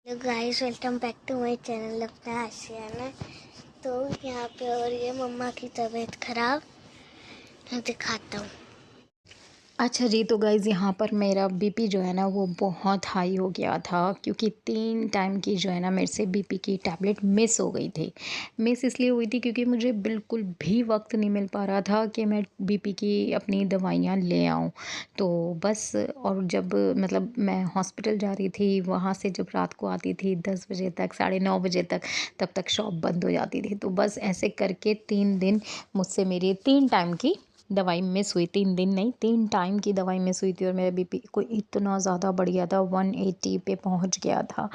Hello guys, welcome back to my channel Apna Ashiyana. तो यहाँ पे हो रही है मम्मा की तबीयत खराब। मैं दिखाता हूँ। अच्छा जी, तो गाइज़ यहाँ पर मेरा बीपी जो है ना वो बहुत हाई हो गया था, क्योंकि 3 टाइम की जो है ना मेरे से बीपी की टैबलेट मिस हो गई थी। मिस इसलिए हुई थी क्योंकि मुझे बिल्कुल भी वक्त नहीं मिल पा रहा था कि मैं बीपी की अपनी दवाइयाँ ले आऊँ। तो बस, और जब मतलब मैं हॉस्पिटल जा रही थी, वहाँ से जब रात को आती थी 10 बजे तक, साढ़े 9 बजे तक, तब तक शॉप बंद हो जाती थी। तो बस ऐसे करके 3 दिन मुझसे मेरी 3 टाइम की दवाई मिस हुई। 3 दिन नहीं, 3 टाइम की दवाई मिस हुई थी, और मेरा बीपी कोई इतना ज़्यादा बढ़ गया था, 180 पे पहुंच गया था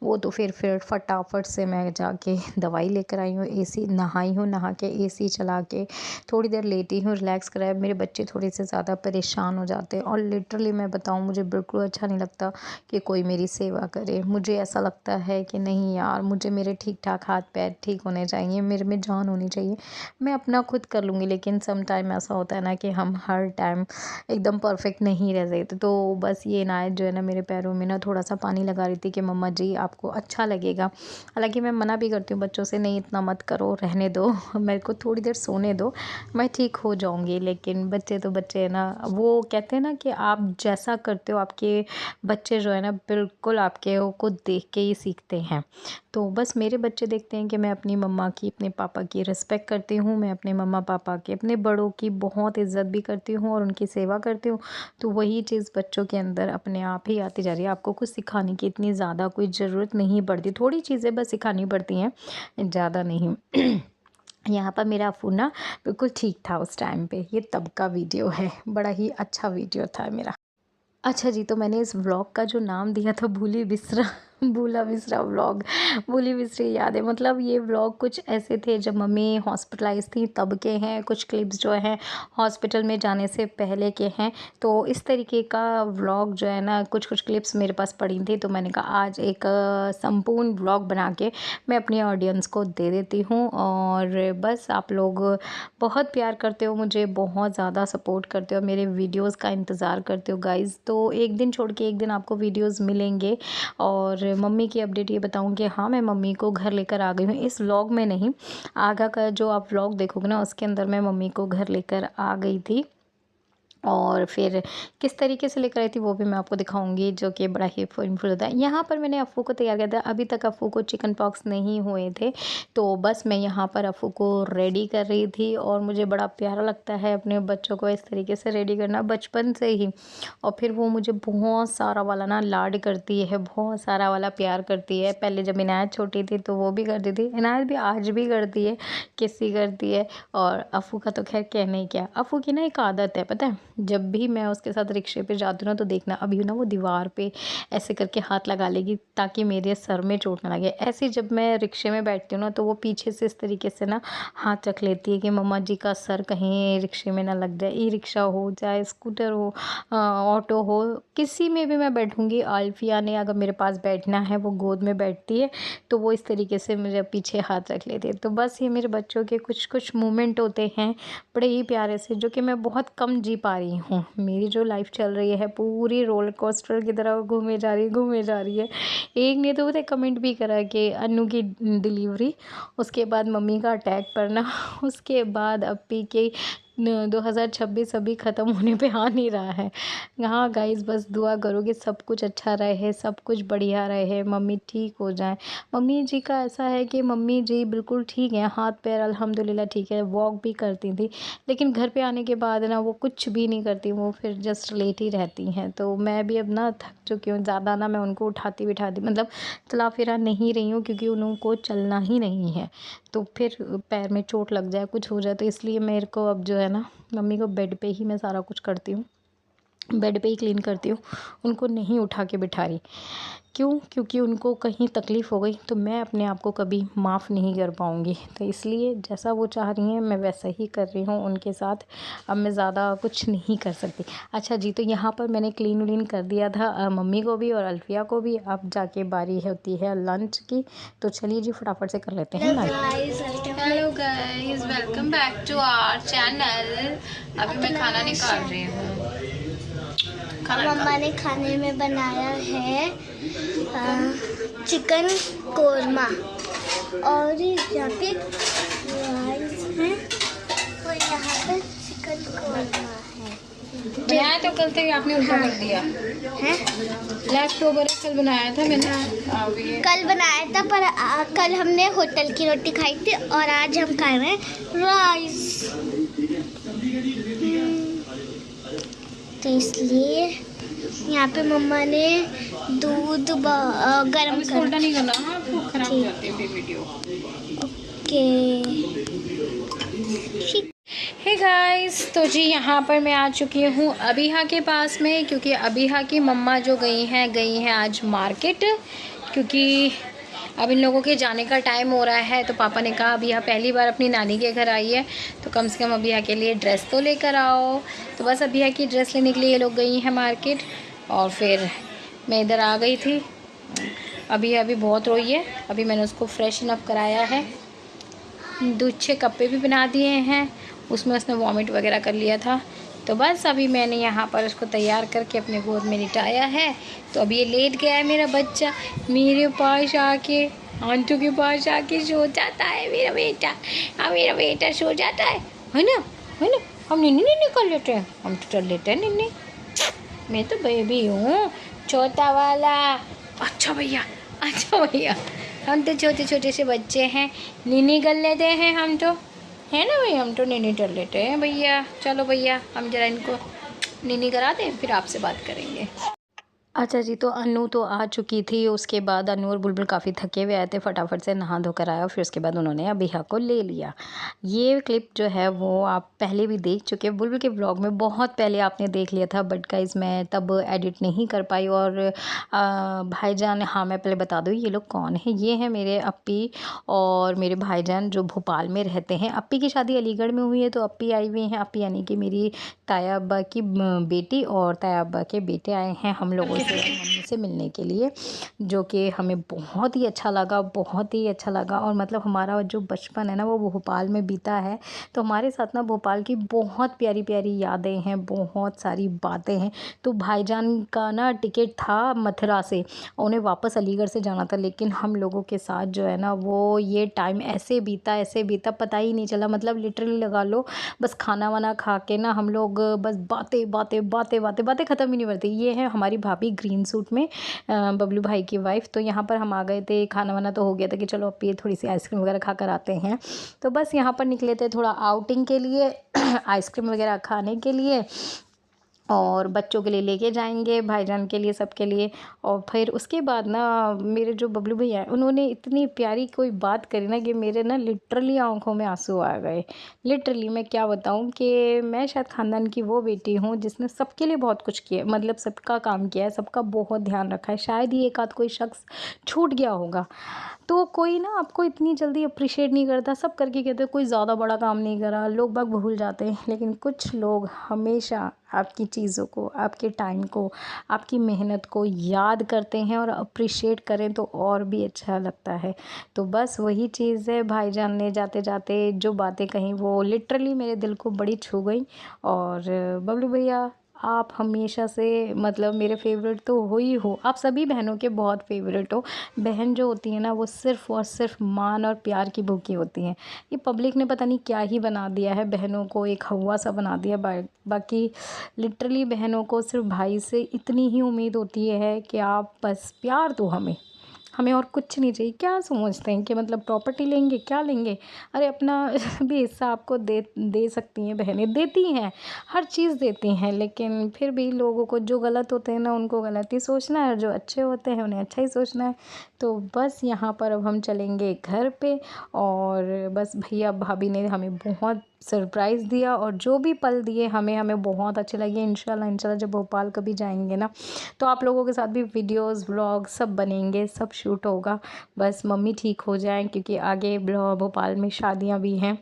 वो। तो फिर फटाफट से मैं जाके दवाई लेकर आई हूँ, एसी नहाई हूँ, नहा के एसी चला के थोड़ी देर लेटी हूँ, रिलैक्स कराया। मेरे बच्चे थोड़े से ज़्यादा परेशान हो जाते हैं, और लिटरली मैं बताऊँ, मुझे बिल्कुल अच्छा नहीं लगता कि कोई मेरी सेवा करे। मुझे ऐसा लगता है कि नहीं यार, मुझे मेरे ठीक ठाक हाथ पैर ठीक होने चाहिए, मेरे में जान होनी चाहिए। मैं अपना खुद कर लूँगी, लेकिन सम टाइम ऐसा होता है ना कि हम हर टाइम एकदम परफेक्ट नहीं रह सकते। तो बस ये इनायत जो है ना मेरे पैरों में ना थोड़ा सा पानी लगा रही थी कि मम्मा जी आपको अच्छा लगेगा। हालांकि मैं मना भी करती हूँ बच्चों से, नहीं इतना मत करो, रहने दो, मेरे को थोड़ी देर सोने दो, मैं ठीक हो जाऊँगी। लेकिन बच्चे तो बच्चे हैं ना, वो कहते हैं ना कि आप जैसा करते हो आपके बच्चे जो है ना बिल्कुल आपके को देख के ही सीखते हैं। तो बस मेरे बच्चे देखते हैं कि मैं अपनी मम्मा की, अपने पापा की रिस्पेक्ट करती हूँ, मैं अपने मम्मा पापा की, अपने बड़ों की बहुत इज़्ज़त भी करती हूँ और उनकी सेवा करती हूँ। तो वही चीज़ बच्चों के अंदर अपने आप ही आती जा रही है। आपको कुछ सिखाने की इतनी ज़्यादा कोई ज़रूरत नहीं पड़ती, थोड़ी चीज़ें बस सिखानी पड़ती हैं, ज़्यादा नहीं। यहाँ पर मेरा अफ़ू ना बिल्कुल ठीक था उस टाइम पे। ये तब का वीडियो है, बड़ा ही अच्छा वीडियो था मेरा। अच्छा जी, तो मैंने इस व्लॉग का जो नाम दिया था भूली बिसरा, भूला बिसरा व्लॉग, भूली बिसरी यादें। मतलब ये व्लॉग कुछ ऐसे थे जब मम्मी हॉस्पिटलाइज़ थी तब के हैं, कुछ क्लिप्स जो हैं हॉस्पिटल में जाने से पहले के हैं। तो इस तरीके का व्लॉग जो है ना, कुछ क्लिप्स मेरे पास पड़ी थी, तो मैंने कहा आज एक संपूर्ण व्लॉग बना के मैं अपनी ऑडियंस को दे देती हूँ। और बस आप लोग बहुत प्यार करते हो मुझे, बहुत ज़्यादा सपोर्ट करते हो, मेरे वीडियोज़ का इंतज़ार करते हो गाइज़। तो एक दिन छोड़ के एक दिन आपको वीडियोज़ मिलेंगे। और मम्मी की अपडेट ये बताऊँ कि हाँ, मैं मम्मी को घर लेकर आ गई हूँ। इस व्लॉग में नहीं, आगे का जो आप व्लॉग देखोगे ना उसके अंदर मैं मम्मी को घर लेकर आ गई थी। और फिर किस तरीके से लेकर आई थी वो भी मैं आपको दिखाऊंगी, जो कि बड़ा ही फुल होता है। यहाँ पर मैंने अफ़ू को तैयार किया था, अभी तक अफ़ू को चिकन पॉक्स नहीं हुए थे, तो बस मैं यहाँ पर अफ़ू को रेडी कर रही थी। और मुझे बड़ा प्यारा लगता है अपने बच्चों को इस तरीके से रेडी करना, बचपन से ही। और फिर वो मुझे बहुत सारा वाला ना लाड करती है, बहुत सारा वाला प्यार करती है। पहले जब इनायत छोटी थी तो वो भी करती थी, इनायत भी आज भी करती है, किस्सी करती है। और अफ़ू का तो खैर कहने ही क्या। अफ़ू की ना एक आदत है, पता है, जब भी मैं उसके साथ रिक्शे पे जाती हूँ ना, तो देखना अभी ना वो दीवार पे ऐसे करके हाथ लगा लेगी ताकि मेरे सर में चोट ना लगे। ऐसे जब मैं रिक्शे में बैठती हूँ ना, तो वो पीछे से इस तरीके से ना हाथ रख लेती है कि मम्मा जी का सर कहीं रिक्शे में ना लग जाए। ई रिक्शा हो चाहे स्कूटर हो, ऑटो हो, किसी में भी मैं बैठूँगी, अल्फिया ने अगर मेरे पास बैठना है, वो गोद में बैठती है, तो वो इस तरीके से मेरे पीछे हाथ रख लेती है। तो बस ये मेरे बच्चों के कुछ मोमेंट होते हैं बड़े ही प्यारे से, जो कि मैं बहुत कम जी पा रही हूँ। मेरी जो लाइफ चल रही है पूरी रोलर कोस्टर की तरह घूमे जा रही है। एक ने तो कमेंट भी करा कि अन्नू की डिलीवरी, उसके बाद मम्मी का अटैक पड़ना, उसके बाद अपी के 2026 अभी ख़त्म होने पे आ नहीं रहा है। हाँ गाइस, बस दुआ करो कि सब कुछ अच्छा रहे, सब कुछ बढ़िया रहे, मम्मी ठीक हो जाए। मम्मी जी का ऐसा है कि मम्मी जी बिल्कुल ठीक है, हाथ पैर अल्हम्दुलिल्लाह ठीक है, वॉक भी करती थी। लेकिन घर पे आने के बाद ना वो कुछ भी नहीं करती, वो फिर जस्ट लेटी रहती हैं। तो मैं भी अब ना थक चुकी हूँ ज़्यादा, ना मैं उनको उठाती बिठाती, मतलब चला फिरा नहीं रही हूँ, क्योंकि उनको चलना ही नहीं है। तो फिर पैर में चोट लग जाए, कुछ हो जाए, तो इसलिए मेरे को अब जो है ना मम्मी को बेड पे ही मैं सारा कुछ करती हूँ, बेड पे ही क्लीन करती हूँ, उनको नहीं उठा के बिठा रही। क्यों? क्योंकि उनको कहीं तकलीफ़ हो गई तो मैं अपने आप को कभी माफ़ नहीं कर पाऊँगी। तो इसलिए जैसा वो चाह रही हैं मैं वैसा ही कर रही हूँ उनके साथ। अब मैं ज़्यादा कुछ नहीं कर सकती। अच्छा जी, तो यहाँ पर मैंने क्लीन व्लीन कर दिया था मम्मी को भी और अल्फिया को भी। अब जाके बारी होती है लंच की, तो चलिए जी फटाफट से कर लेते हैं lunch. Hello guys, welcome back to our channel. अभी मैं खाना निकाल रही हूँ। मम्मा ने खाने में बनाया है चिकन कोरमा और यहाँ पे राइस है और यहाँ पे चिकन कोरमा है। बनाया तो कल तक आपने उल्टा कर दिया हैं? लेफ्ट ओवर कल बनाया था मैंने। कल बनाया था पर कल हमने होटल की रोटी खाई थी और आज हम खा रहे हैं राइस। तो इसलिए यहाँ पे मम्मा ने दूध गरम कर उल्टा नहीं करना, हाँ फूक खराब हो जाती है वीडियो। हे गाइस, तो जी यहाँ पर मैं आ चुकी हूँ अबीहा के पास में, क्योंकि अबीहा की मम्मा जो गई हैं आज मार्केट, क्योंकि अब इन लोगों के जाने का टाइम हो रहा है। तो पापा ने कहा अबीहा पहली बार अपनी नानी के घर आई है तो कम से कम अबीहा के लिए ड्रेस तो लेकर आओ। तो बस अबीहा की ड्रेस लेने के लिए ये लोग गई हैं मार्केट और फिर मैं इधर आ गई थी। अबीहा अभी बहुत रोई है, अभी मैंने उसको फ्रेशन अप कराया है, दूध छे कप्पे भी बना दिए हैं, उसमें उसने वॉमिट वगैरह कर लिया था। तो बस अभी मैंने यहाँ पर उसको तैयार करके अपने गोद में लिटाया है। तो अभी ये लेट गया है मेरा बच्चा, मेरे पास आके आंटू के पास आके सो जाता है मेरा बेटा। हाँ मेरा बेटा सो जाता है ना, है ना। हम निन्नी निन्नी कर लेते हैं, हम तो चल लेते हैं निन्नी। मैं तो बेबी हूँ छोटा वाला। अच्छा भैया, अच्छा भैया, हम तो छोटे छोटे से बच्चे हैं, निन्नी कर लेते हैं हम तो, है ना भैया, हम तो निन्नी कर लेते हैं भैया। चलो भैया हम जरा इनको निन्नी करा दें फिर आपसे बात करेंगे। अच्छा जी, तो अनु तो आ चुकी थी। उसके बाद अनु और बुलबुल काफ़ी थके हुए आए थे, फटाफट से नहा धोकर आया, फिर उसके बाद उन्होंने अबीहा को ले लिया। ये क्लिप जो है वो आप पहले भी देख चुके हैं, बुलबुल के ब्लॉग में बहुत पहले आपने देख लिया था, बट गाइस मैं तब एडिट नहीं कर पाई। और भाईजान, हाँ मैं पहले बता दूँ ये लोग कौन है। ये हैं मेरे अप्पी और मेरे भाईजान जो भोपाल में रहते हैं। अप्पी की शादी अलीगढ़ में हुई है तो अप्पी आई हुई हैं। अप्पी यानी कि मेरी ताया अब्बा की बेटी और ताया अब्बा के बेटे आए हैं हम लोगों मम्मी से मिलने के लिए, जो कि हमें बहुत ही अच्छा लगा, बहुत ही अच्छा लगा। और मतलब हमारा जो बचपन है ना वो भोपाल में बीता है, तो हमारे साथ ना भोपाल की बहुत प्यारी प्यारी यादें हैं, बहुत सारी बातें हैं। तो भाईजान का ना टिकट था मथुरा से, उन्हें वापस अलीगढ़ से जाना था, लेकिन हम लोगों के साथ जो है ना वो ये टाइम ऐसे बीता पता ही नहीं चला। मतलब लिटरली लगा लो बस खाना वाना खा के ना हम लोग बस बातें ख़त्म ही नहीं करती। ये है हमारी भाभी ग्रीन सूट में, बबलू भाई की वाइफ। तो यहाँ पर हम आ गए थे, खाना वाना तो हो गया था कि चलो अब ये थोड़ी सी आइसक्रीम वगैरह खा कर आते हैं। तो बस यहाँ पर निकले थे थोड़ा आउटिंग के लिए आइसक्रीम वगैरह खाने के लिए, और बच्चों के लिए लेके जाएंगे, भाईजान के लिए, सबके लिए। और फिर उसके बाद ना मेरे जो बबलू भैया हैं उन्होंने इतनी प्यारी कोई बात करी ना कि मेरे ना लिटरली आंखों में आंसू आ गए। लिटरली मैं क्या बताऊं कि मैं शायद ख़ानदान की वो बेटी हूं जिसने सबके लिए बहुत कुछ किया, मतलब सबका काम किया है, सबका बहुत ध्यान रखा है। शायद ही एक आध कोई शख्स छूट गया होगा। तो कोई ना आपको इतनी जल्दी अप्रिशिएट नहीं करता, सब करके कहते कोई ज़्यादा बड़ा काम नहीं करा, लोग बाग भूल जाते हैं। लेकिन कुछ लोग हमेशा आपकी चीज़ों को, आपके टाइम को, आपकी मेहनत को याद करते हैं, और अप्रिशिएट करें तो और भी अच्छा लगता है। तो बस वही चीज़ है, भाईजान ने जाते जाते जो बातें कहीं वो लिटरली मेरे दिल को बड़ी छू गई। और बबलू भैया आप हमेशा से मतलब मेरे फेवरेट तो हो ही हो, आप सभी बहनों के बहुत फेवरेट हो। बहन जो होती है ना वो सिर्फ़ और सिर्फ मान और प्यार की भूखी होती हैं। ये पब्लिक ने पता नहीं क्या ही बना दिया है, बहनों को एक हवा सा बना दिया। बाकी लिटरली बहनों को सिर्फ भाई से इतनी ही उम्मीद होती है कि आप बस प्यार दो हमें और कुछ नहीं चाहिए। क्या समझते हैं कि मतलब प्रॉपर्टी लेंगे, क्या लेंगे? अरे अपना भी हिस्सा आपको दे सकती हैं बहनें, देती हैं, हर चीज़ देती हैं। लेकिन फिर भी लोगों को जो गलत होते हैं ना उनको गलत ही सोचना है, जो अच्छे होते हैं उन्हें अच्छा ही सोचना है। तो बस यहाँ पर अब हम चलेंगे घर पे, और बस भैया भाभी ने हमें बहुत सरप्राइज़ दिया, और जो भी पल दिए हमें बहुत अच्छे लगे। इंशाल्लाह जब भोपाल कभी जाएंगे ना तो आप लोगों के साथ भी वीडियोस व्लॉग सब बनेंगे, सब शूट होगा। बस मम्मी ठीक हो जाएं, क्योंकि आगे भोपाल में शादियां भी हैं,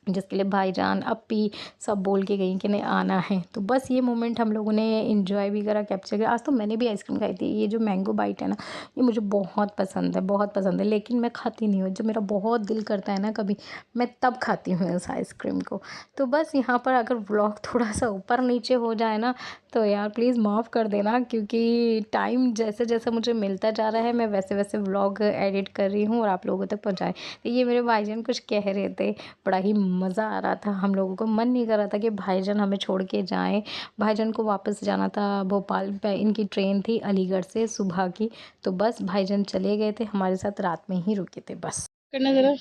जिसके लिए भाईजान अप्पी सब बोल के गई कि नहीं आना है। तो बस ये मोमेंट हम लोगों ने एंजॉय भी करा, कैप्चर किया। आज तो मैंने भी आइसक्रीम खाई थी। ये जो मैंगो बाइट है ना, ये मुझे बहुत पसंद है, बहुत पसंद है, लेकिन मैं खाती नहीं हूँ। जब मेरा बहुत दिल करता है ना कभी, मैं तब खाती हूँ इस आइसक्रीम को। तो बस यहाँ पर अगर व्लॉग थोड़ा सा ऊपर नीचे हो जाए ना, तो यार प्लीज़ माफ़ कर देना, क्योंकि टाइम जैसे जैसे मुझे मिलता जा रहा है मैं वैसे वैसे व्लॉग एडिट कर रही हूँ और आप लोगों तक पहुँचाए। तो ये मेरे भाईजान कुछ कह रहे थे, बड़ा ही मज़ा आ रहा था। हम लोगों को मन नहीं कर रहा था कि भाईजान हमें छोड़ के जाएं। भाईजान को वापस जाना था भोपाल पे, इनकी ट्रेन थी अलीगढ़ से सुबह की। तो बस भाईजान चले गए थे, हमारे साथ रात में ही रुके थे बस। करना ज़रा।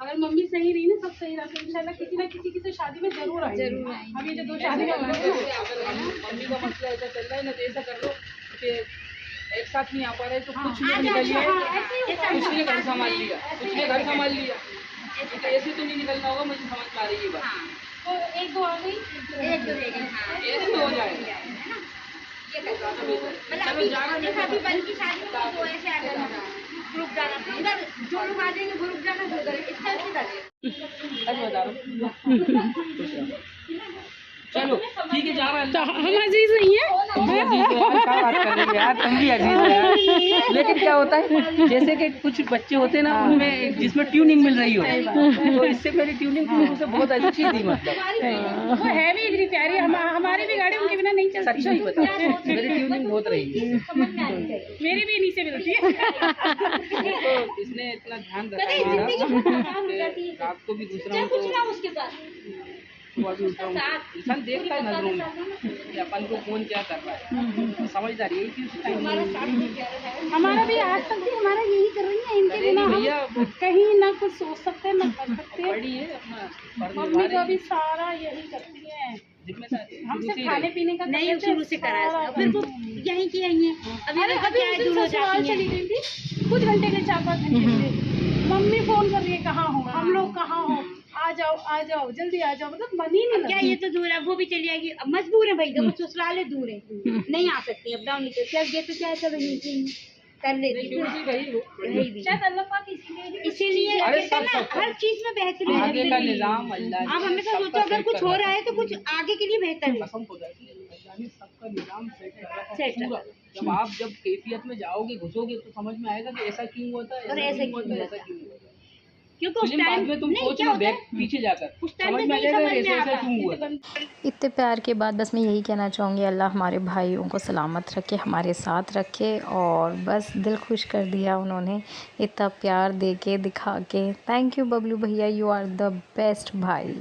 अगर मम्मी सही रही ना, सब सही रहा तो इंशाल्लाह किसी ना किसी की तो शादी में जरूर आएगी। हम ये जो 2 शादी का मम्मी का मसला ऐसा चल रहा है ना, तो ऐसा कर लो कि एक साथ नहीं आ पा रहे तो कुछ नहीं निकलिए, कुछ ने घर संभाल लिया, कुछ ने घर संभाल लिया, तो ऐसे तो नहीं निकलना होगा। मुझे समझ में आ रही है बात। तो 1-2 आ गई, 1-2 ऐसे हो जाएगा। चलो जाना नहीं बन की शादी में तो ऐसे आ जाना, ग्रुप जाना, तो उधर जो लोग आ जाएंगे ग्रुप जाना, तो उधर इस टाइप से करें। आज बता रहा चलो ठीक है, जा रहा है। हम अजीज नहीं है, क्या बात कर रही है यार, तुम भी अजीज हो यार। लेकिन क्या होता है, जैसे कि कुछ बच्चे होते हैं ना, उनमें जिसमें ट्यूनिंग मिल रही हो, तो इससे मेरी ट्यूनिंग से बहुत अच्छी थी। मतलब वो है भी इतनी प्यारी, हमारी भी गाड़ी उनके बिना नहीं चलती। सच्चा ही बता, मेरी ट्यूनिंग बहुत रही है, मेरी भी इन्हीं से मिलती है। तो इसने इतना ध्यान रखा, रात को भी दूसरा उसके पास इंसान देखता है नजरों में अपन को कौन क्या कर रहा है, समझदारी यही थी। हमारा भी आज तक भी हमारा यही कर रही है, इनके बिना हम कहीं ना कुछ सोच सकते ना कर सकते। मम्मी का भी सारा यही करती है, हमसे खाने पीने का नहीं शुरू से करा है, फिर वो यहीं की यहीं है। अभी ससुराल चली गई थी कुछ घंटे के, 4-5 घंटे से मम्मी फोन कर रही है, कहाँ हो हम लोग, कहाँ हो, आ जाओ जल्दी आ जाओ। मतलब मन ही नहीं, क्या ये तो दूर है, वो भी चली आएगी, अब मजबूर है भाई, वो ससुराल है, दूर है, नहीं आ सकती, अप डाउन नहीं कर, क्या ये तो क्या है, चलो यहीं कर लेती शायद अल्लाह पाक इसीलिए हर चीज में बेहतरी आगे का निजाम अल्लाह। आप हमेशा सोचो अगर कुछ हो रहा है तो कुछ आगे के लिए बेहतर है, सबका निजाम सेट। जब आप कैफियत में जाओगे, घुसोगे, तो समझ में आएगा कि ऐसा क्यों होता है, ऐसा क्यों होता है, क्योंकि उस टाइम में तुम सोच लो बैक पीछे जाकर समझ में आ जाएगा ऐसा क्यों हुआ। इतने प्यार के बाद बस मैं यही कहना चाहूँगी, अल्लाह हमारे भाइयों को सलामत रखे, हमारे साथ रखे। और बस दिल खुश कर दिया उन्होंने इतना प्यार दे के, दिखा के। थैंक यू बबलू भैया, यू आर द बेस्ट भाई।